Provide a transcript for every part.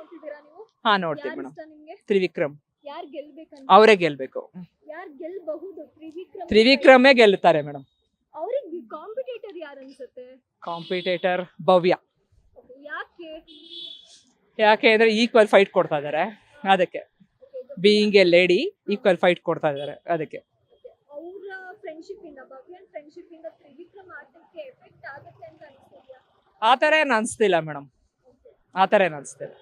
ನೋಡ್ತಿದ್ದೀರಾ ನೀವು? ಹಾ ನೋಡ್ತೀವಿ ಯಾರ್ ಮೇಡಮ್. ಇಷ್ಟ ನಿಮ್ಗೆ? ತ್ರಿವಿಕ್ರಮ್ ಯಾರ್ ಗೆಲ್ಬೇಕಂತ? ಅವರೇ ಗೆಲ್ಬೇಕು. ಯಾರ್ ಗೆಲ್ಬಹುದು? ತ್ರಿವಿಕ್ರಮೇ ಗೆಲ್ತಾರೆ ಮೇಡಮ್. ಅವ್ರಿಗೆ ಕಾಂಪಿಟೇಟರ್ ಯಾರು ಅನ್ಸುತ್ತೆ? ಕಾಂಪಿಟೇಟರ್ ಭವ್ಯ. ಯಾಕೆ? ಯಾಕೆ ಅಂದ್ರೆ ಈಕ್ವಲ್ ಫೈಟ್ ಕೊಡ್ತಾ ಇದಾರೆ, ಅದಕ್ಕೆ. Being A lady equal fight ಕೊಡ್ತಾ ಇದಾರೆ, ಅದಕ್ಕೆ. ಅವರ ಫ್ರೆಂಡ್ಶಿಪ್ ಇಂದ, ಭವ್ಯನ್ ಫ್ರೆಂಡ್ಶಿಪ್ ಇಂದ ತ್ರಿವಿಕ್ರಮ್ ಆಟಕ್ಕೆ ಎಫೆಕ್ಟ್ ಆಗುತ್ತೆ ಅಂತ ಅನ್ಸುತ್ತೀಯಾ? ಆತರ ಏನು ಅನ್ಸ್ತಿಲ್ಲ ಮೇಡಮ್, ಆತರ ಏನು ಅನ್ಸ್ತಿಲ್ಲ.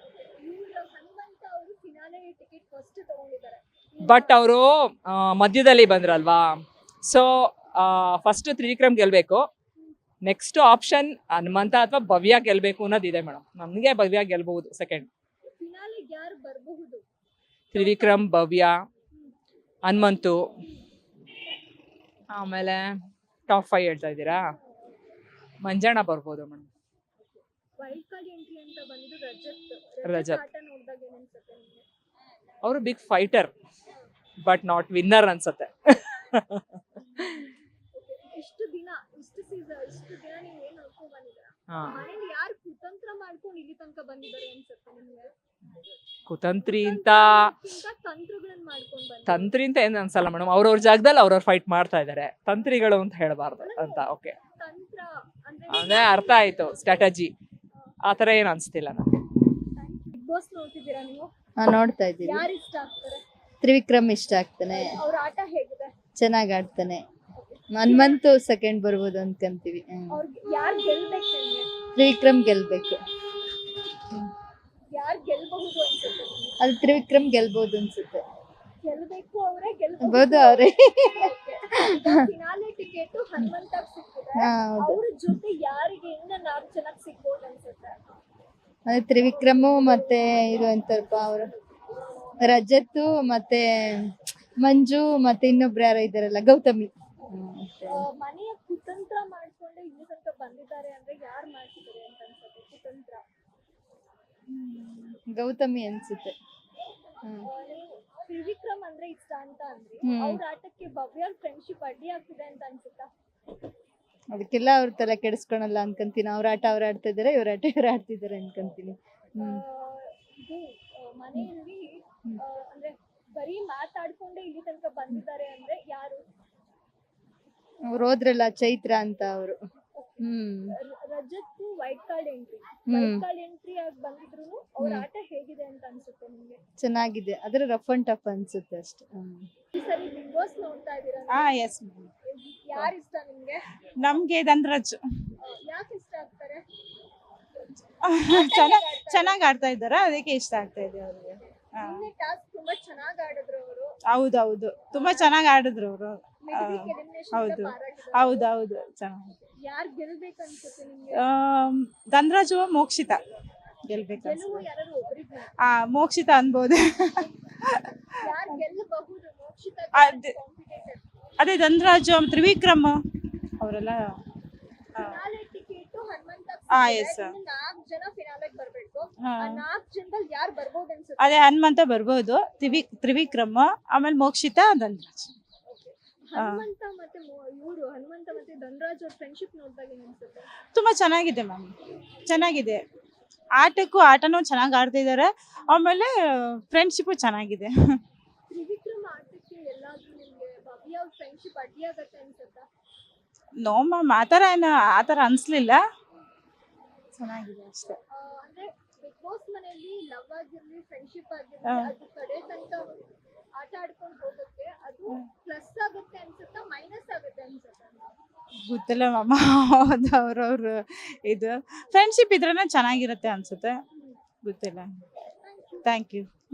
ಇವ್ರ ಹನುಮಂತ ಅವರು ಫಿನಾಲೆ ಟಿಕೆಟ್ ಫಸ್ಟ್ ತಗೊಂಡಿದ್ದಾರೆ. ಬಟ್ ಅವರು ಮಧ್ಯದಲ್ಲಿ ಬಂದ್ರಲ್ವಾ, ಸೊ ಫಸ್ಟ್ ತ್ರಿವಿಕ್ರಮ್ ಗೆಲ್ಬೇಕು. ನೆಕ್ಸ್ಟ್ ಆಪ್ಷನ್ ಹನುಮಂತ ಅಥವಾ ಭವ್ಯ ಗೆಲ್ಬೇಕು ಅನ್ನೋದಿದೆ ಮೇಡಮ್. ನಮಗೆ ಭವ್ಯ ಗೆಲ್ಬಹುದು ಸೆಕೆಂಡ್. ಫಿನಾಲೆಗೆ ಯಾರು ಬರಬಹುದು? ತ್ರಿವಿಕ್ರಮ್, ಭವ್ಯ, ಹನುಮಂತು, ಆಮೇಲೆ ಟಾಪ್ 5 ಹೇಳ್ತಾ ಇದ್ದೀರಾ? ಮಂಜಣ್ಣ ಬರ್ಬೋದು ಮೇಡಮ್. ವೈಲ್ಡ್ ಕಾರ್ಡ್ ಎಂಟ್ರಿ ಅಂತ ಬಂದು ರಜತ್. ಆಟ ನೋಡಿದಾಗ ಏನು ಅನ್ಸುತ್ತೆ ನಿಮಗೆ? ಅವರು big fighter but not winner ಅನ್ಸುತ್ತೆ. ಇಷ್ಟು ದಿನ ನೀವು ಏನ್ ನೋಡ್ಕೊಂಡ್ ಬಂದಿದ್ದೀರಾ? ಹಾ. ಮನೇಲಿ ಯಾರು ಕುತಂತ್ರ ಮಾಡ್ಕೊಂಡು ಇಲ್ಲಿ ತನಕ ಬಂದಿದ್ದಾರೆ ಅನ್ಸುತ್ತೆ ನಿಮ್ಗೆ? ಕುತಂತ್ರಿ ಅಂತ ತಂತ್ರಗಳನ್ನ ಮಾಡ್ಕೊಂಡು ಬಂದಿದ್ದಾರೆ. ತಂತ್ರಿ ಅಂತ ಏನ್ ಅನ್ಸಲ್ಲ ಮೇಡಮ್. ಅವ್ರವ್ರ ಜಾಗದಲ್ಲಿ ಅವ್ರವ್ರ ಫೈಟ್ ಮಾಡ್ತಾ ಇದಾರೆ. ತಂತ್ರಿಗಳು ಅಂತ ಹೇಳಬಾರ್ದು ಅಂತ. ಓಕೆ, ತಂತ್ರ ಅಂದ್ರೆ ಅರ್ಥ ಆಯ್ತು, ಸ್ಟ್ರಾಟಜಿ ಆತರ ಏನ್ ಅನ್ಸ್ತಿಲ್ಲ ನನಗೆ. ಬಿಗ್ ಬಾಸ್ ನೋಡ್ತಿದ್ದೀರಾ ನೀವು? ನೋಡ್ತಾ ಇದ್ದೀವಿ. ಯಾರು ಇಷ್ಟ ಆಗ್ತಾರೆ? ತ್ರಿವಿಕ್ರಮ್ ಇಷ್ಟ ಆಗ್ತಾನೆ, ಅವ್ರ ಆಟ ಹೇಗಿದೆ? ಚೆನ್ನಾಗ್ ಆಡ್ತಾನೆ. ಹನುಮಂತು ಸೆಕೆಂಡ್ ಬರ್ಬೋದು ಅನ್ಕಂತೀವಿ. ಅವ್ರಿಗೆ ಯಾರು ಗೆಲ್ಬೇಕು ನಿಮ್ಗೆ? ತ್ರಿವಿಕ್ರಮ್ ಗೆಲ್ಬೇಕು. ಯಾರು ಗೆಲ್ಬಹುದು ಅನ್ಸುತ್ತೆ ನಿಮ್ಗೆ? ಅದು ತ್ರಿವಿಕ್ರಮ್ ಗೆಲ್ಬೋದು ಅನ್ಸುತ್ತೆ. ಗೆಲ್ಬೇಕು ಅವರೇ ಗೆಲ್ಬಹುದು. ಬಹುದು ಅವ್ರೆ. ಫಿನಾಲೆ ಟಿಕೆಟ್ ಹನುಮಂತ ಸಿಕ್ಕಿದೆ. ಹಾ, ಹೌದು. ಅವ್ರ ಜೊತೆ ಯಾರಿಗೆ ಇನ್ನ 4 ಜನಕ್ಕೆ ಸಿಗ್ಬೋದು ಅನ್ಸುತ್ತೆ? ಅದೇ ತ್ರಿವಿಕ್ರಮು ಮತ್ತೆ ಇದು ಎಂತಪ್ಪ ಅವರು ರಜತ್ ಮತ್ತೆ ಮಂಜು ಮತ್ತೆ ಇನ್ನೊಬ್ರು ಯಾರೋ ಇದಾರಲ್ಲ, ಗೌತಮಿ. ಮನೆಯ ಕುತಂತ್ರ ಮಾಡ್ಕೊಂಡೆ ಇಲ್ಲಿ ತನಕ ಬಂದಿದ್ದಾರೆ ಅಂದ್ರೆ ಯಾರು ಮಾಡ್ತಿದ್ದಾರೆ ಅಂತ ಅನ್ಸುತ್ತೆ ಕುತಂತ್ರ? ಗೌತಮಿ ಅನ್ಸುತ್ತೆ. ನೀವು ತ್ರಿವಿಕ್ರಮ್ ಅಂದ್ರೆ ಇಷ್ಟ ಅಂತ ಅಂದ್ರಿ, ಅವ್ರ ಆಟಕ್ಕೆ ಭವ್ಯ ಫ್ರೆಂಡ್ಶಿಪ್ ಅಡ್ಡಿ ಆಗ್ತಿದೆ ಅಂತ ಅನ್ಸುತ್ತಾ? ಅದಕ್ಕೆಲ್ಲ ಅವ್ರ ತಲೆ ಕೆಡಿಸ್ಕೊಳಲ್ಲ ಅನ್ಕೊಂತೀನಿ. ಅವ್ರ ಆಟ ಅವ್ರು ಆಡ್ತಾ ಇದಾರೆ, ಇವ್ರ ಆಟ ಇವ್ರು ಆಡ್ತಿದಾರೆ ಅನ್ಕೊಂತೀನಿ. ಇದು ಮನೆಯಲ್ಲಿ ಅಂದ್ರೆ ಬರೀ ಮಾತಾಡ್ಕೊಂಡೆ ಇಲ್ಲಿ ತನಕ ಬಂದಿದ್ದಾರೆ ಅಂದ್ರೆ ಯಾರು? ಅವ್ರು ಹೋದ್ರಲ್ಲ, ಚೈತ್ರ ಅಂತ ಅವರು. ರಜತ್ ವೈಟ್ ಕಾರ್ಡ್ ಎಂಟ್ರಿ ಆಗಿ ಬಂದಿದ್ರು ಅವ್ರ ಆಟ ಹೇಗಿದೆ ಅಂತ ಅನ್ಸುತ್ತೆ ನಿಮ್ಗೆ? ಚೆನ್ನಾಗಿದೆ, ಆದ್ರೆ ರಫ್ ಅಂಡ್ ಟಫ್ ಅನ್ಸುತ್ತೆ ಅಷ್ಟೇ. ಈ ಸರಿ ಬಿಗ್ ಬಾಸ್ ನೋಡ್ತಾ ಇದೀರಾ? ಎಸ್. ಯಾರು ಇಷ್ಟ ನಿಮ್ಗೆ? ನಮ್ಗೆ ಧನರಾಜ್ ಯಾಕೆ ಇಷ್ಟ ಆಗ್ತಾರೆ? ಚೆನ್ನಾಗಿ ಆಡ್ತಾ ಇದ್ದಾರೆ, ಅದಕ್ಕೆ ಇಷ್ಟ ಆಗ್ತಾ ಇದೆ ಅವ್ರಿಗೆ. ನಿನ್ನೆ ಟಾಸ್ಕ್ ತುಂಬಾ ಚೆನ್ನಾಗಿ ಆಡಿದ್ರು ಅವರು. ಹೌದೌದು, ತುಂಬಾ ಚೆನ್ನಾಗಿ ಆಡಿದ್ರು ಅವರು. ಹೌದು ಹೌದೌದು, ಚೆನ್ನಾಗಿ. ಯಾರು ಗೆಲ್ಬೇಕು ಅನ್ಸುತ್ತೆ ನಿಮ್ಗೆ? ಧನರಾಜು, ಮೋಕ್ಷಿತ ಗೆಲ್ಬೇಕು. ಗೆಲುವು ಯಾರು ಒಬ್ಬರಿಗೆ? ಮೋಕ್ಷಿತ ಅನ್ಬೋದು. ಯಾರು ಗೆಲ್ಲಬಹುದು? ಮೋಕ್ಷಿತ ಕಾಂಪಿಟೇಟರ್? ಅದೇ ಧನರಾಜು, ತ್ರಿವಿಕ್ರಮ್ ಅವರೆಲ್ಲ. Finale ticket Hanumantha. ಎಸ್. 4 ಜನ ಫಿನಾಲೆಗೆ ಬರಬೇಕು. ಆ 4 ಜನದಲ್ಲಿ ಯಾರು ಬರ್ಬೋದು ಅನ್ಸುತ್ತೆ? ಅದೇ ಹನುಮಂತ ಬರ್ಬೋದು, ತ್ರಿವಿಕ್ರಮ್, ಆಮೇಲೆ ಮೋಕ್ಷಿತ, ಧನರಾಜ್. ಹನುಮಂತ ಮತ್ತೆ ಧನರಾಜ್ ಅವ್ರ ಫ್ರೆಂಡ್ಶಿಪ್ ನೋಡಿದಾಗ ಏನ್ ಅನ್ಸುತ್ತೆ? ತುಂಬಾ ಚೆನ್ನಾಗಿದೆ ಮ್ಯಾಮ್, ಚೆನ್ನಾಗಿದೆ. ಆಟನೂ ಚೆನ್ನಾಗಿ ಆಡ್ತಿದ್ದಾರೆ, ಆಮೇಲೆ ಫ್ರೆಂಡ್ಶಿಪ್ ಚೆನ್ನಾಗಿದೆ. ತ್ರಿವಿಕ್ರಮ್ ಆಟಕ್ಕೆ ಎಲ್ಲಾದ್ರೂ ನಿಮ್ಗೆ ಭವ್ಯ ಅವ್ರ ಫ್ರೆಂಡ್ಶಿಪ್ ಅಡ್ಡಿ ಆಗತ್ತೆ ಅನ್ಸುತ್ತಾ? ನೋ ಮ್ಯಾಮ್, ಆತರ ಅನ್ಸ್ಲಿಲ್ಲ, ಚೆನ್ನಾಗಿದೆ ಅಷ್ಟೇ. ಅಂದ್ರೆ ಬಿಗ್ ಬಾಸ್ ಮನೆಯಲ್ಲಿ ಲವ್ ಆಗಿರ್ಲಿ ಫ್ರೆಂಡ್ಶಿಪ್ ಆಗಿರ್ಲಿ, ಅದು ಕಡೆ ತನಕ ಆಟ ಆಡ್ಕೊಂಡು ಹೋಗುತ್ತೆ, ಅದು ಪ್ಲಸ್ ಆಗುತ್ತೆ ಅನ್ಸುತ್ತಾ ಮೈನಸ್ ಆಗುತ್ತೆ ಅನ್ಸುತ್ತಾ? ಗೊತ್ತಿಲ್ಲ ಮ್ಯಾಮ್, ಹೌದು, ಅವ್ರವ್ರ ಇದು ಫ್ರೆಂಡ್ಶಿಪ್ ಇದ್ರೇನೆ ಚೆನ್ನಾಗಿರುತ್ತೆ ಅನ್ಸುತ್ತೆ, ಗೊತ್ತಿಲ್ಲ. Thank you.